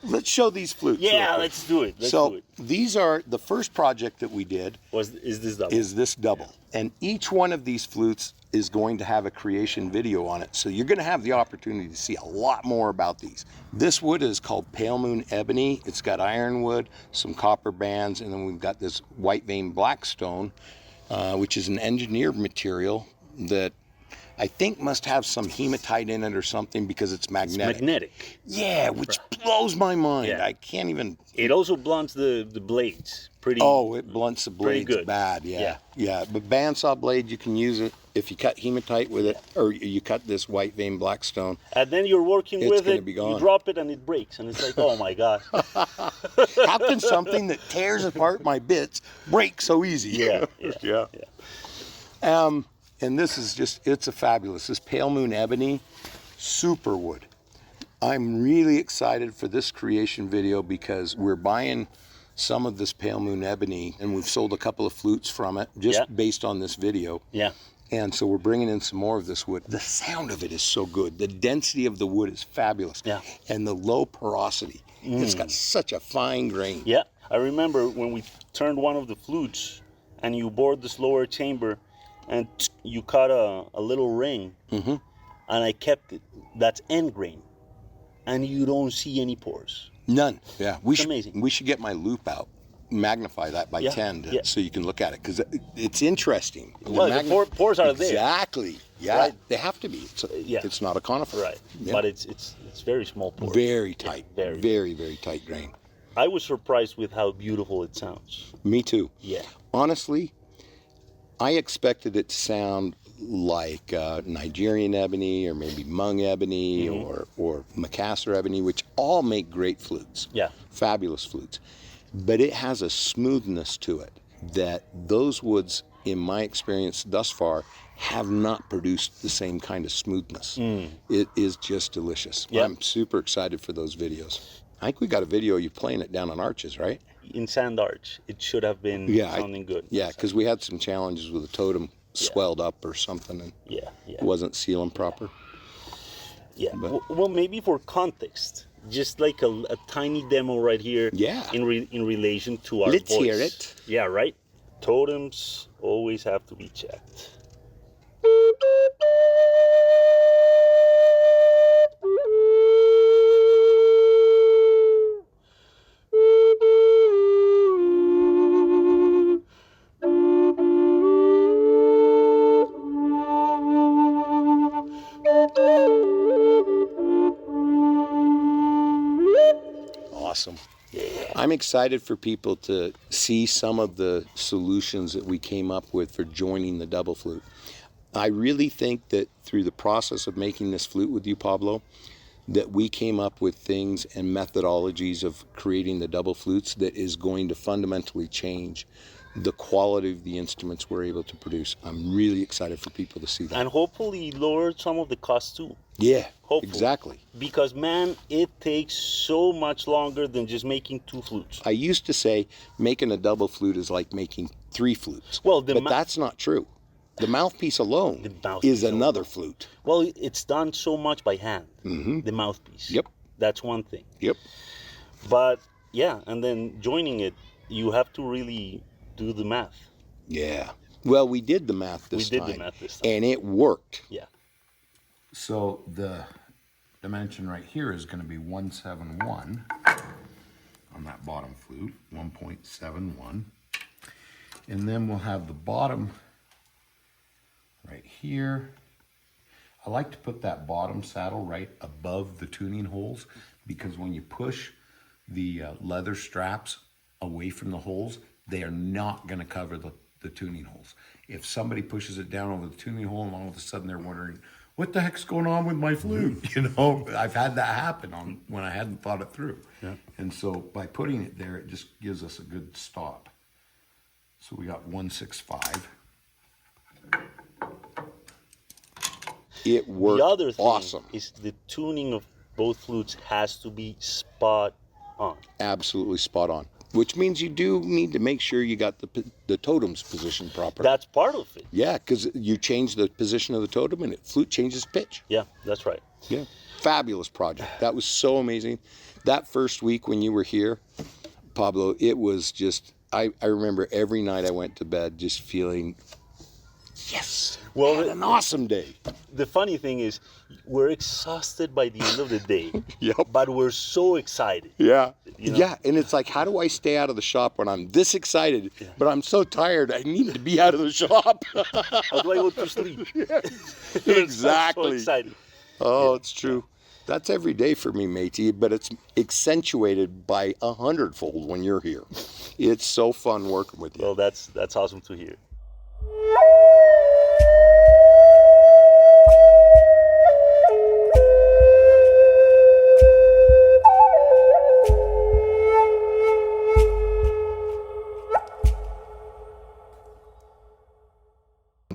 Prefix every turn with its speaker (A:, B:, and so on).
A: let's show these flutes.
B: Yeah, let's do it. Let's do it.
A: These are the first project that we did.
B: Is this double?
A: And each one of these flutes is going to have a creation video on it. So you're going to have the opportunity to see a lot more about these. This wood is called Pale Moon Ebony. It's got ironwood, some copper bands, and then we've got this white vein blackstone, which is an engineered material that I think must have some hematite in it or something because it's magnetic.
B: It's magnetic.
A: Yeah, which blows my mind.
B: Yeah.
A: I can't even...
B: It also blunts the blades.
A: It blunts the blades
B: good.
A: bad, yeah. But bandsaw blade, you can use it if you cut hematite with it, or you cut this white vein blackstone.
B: And then you're working with it,
A: be gone.
B: You drop it and it breaks, and it's like, oh my God.
A: How can something that tears apart my bits break so easy?
B: Yeah.
A: And this is just, it's a fabulous, this Pale Moon Ebony, super wood. I'm really excited for this creation video because we're buying some of this Pale Moon Ebony and we've sold a couple of flutes from it just based on this video.
B: Yeah.
A: And so we're bringing in some more of this wood. The sound of it is so good. The density of the wood is fabulous.
B: Yeah.
A: And the low porosity. It's got such a fine grain.
B: Yeah. I remember when we turned one of the flutes and you bored this lower chamber and you cut a little ring, and I kept it. That's end grain, and you don't see any pores.
A: None. Yeah,
B: amazing.
A: We should get my loop out, magnify that by 10, so you can look at it because it's interesting.
B: Well, the pores are there.
A: Exactly. Yeah,
B: right?
A: They have to be. It's not a conifer.
B: Right. Yeah. But it's very small pores.
A: Very tight.
B: Yeah,
A: very tight grain.
B: I was surprised with how beautiful it sounds.
A: Me too.
B: Yeah.
A: Honestly, I expected it to sound like Nigerian ebony or maybe Hmong ebony or Macassar ebony, which all make great flutes.
B: Yeah.
A: Fabulous flutes. But it has a smoothness to it that those woods, in my experience thus far, have not produced the same kind of smoothness. It is just delicious.
B: Yep.
A: I'm super excited for those videos. I think we got a video of you playing it down on Arches, right?
B: In Sand Arch, it should have been sounding good.
A: Yeah, because we had some challenges with the totem swelled up or something and it wasn't sealing proper.
B: Yeah, well, maybe for context, just like a tiny demo right here.
A: Yeah.
B: In relation to our
A: Let's
B: voice.
A: hear it.
B: Yeah, right? Totems always have to be checked.
A: Awesome. I'm excited for people to see some of the solutions that we came up with for joining the double flute. I really think that through the process of making this flute with you, Pablo, that we came up with things and methodologies of creating the double flutes that is going to fundamentally change the quality of the instruments we're able to produce. I'm really excited for people to see that.
B: And hopefully lower some of the costs too.
A: Yeah,
B: hopefully.
A: Exactly.
B: Because, man, it takes so much longer than just making 2 flutes.
A: I used to say making a double flute is like making 3 flutes.
B: Well,
A: but that's not true. The mouthpiece alone is another flute.
B: Well, it's done so much by hand, the mouthpiece.
A: Yep.
B: That's one thing.
A: Yep.
B: But, yeah, and then joining it, you have to really do the math.
A: Yeah. Well, we did the math this time. And it worked.
B: Yeah.
C: So the dimension right here is going to be 171 on that bottom flute, 1.71. And then we'll have the bottom right here. I like to put that bottom saddle right above the tuning holes because when you push the leather straps away from the holes, they are not going to cover the tuning holes. If somebody pushes it down over the tuning hole and all of a sudden they're wondering, what the heck's going on with my flute? You know, I've had that happen when I hadn't thought it through. Yeah. And so by putting it there, it just gives us a good stop. So we got 165.
A: It worked.
B: The other thing
A: awesome.
B: Is the tuning of both flutes has to be spot on.
A: Absolutely spot on. Which means you do need to make sure you got the totems positioned properly.
B: That's part of it.
A: Yeah, because you change the position of the totem and the flute changes pitch.
B: Yeah, that's right.
A: Yeah. fabulous project. That was so amazing. That first week when you were here, Pablo, it was just, I remember every night I went to bed just feeling, yes,
B: Well,
A: had an awesome day.
B: The funny thing is, we're exhausted by the end of the day.
A: Yep.
B: But we're so excited.
A: Yeah.
B: You know?
A: Yeah, and it's like, how do I stay out of the shop when I'm this excited, but I'm so tired I need to be out of the shop?
B: How do I go to sleep?
A: Exactly.
B: I'm so excited.
A: Oh, it's true. That's every day for me, matey, but it's accentuated by 100-fold when you're here. It's so fun working with you.
B: Well, that's awesome to hear.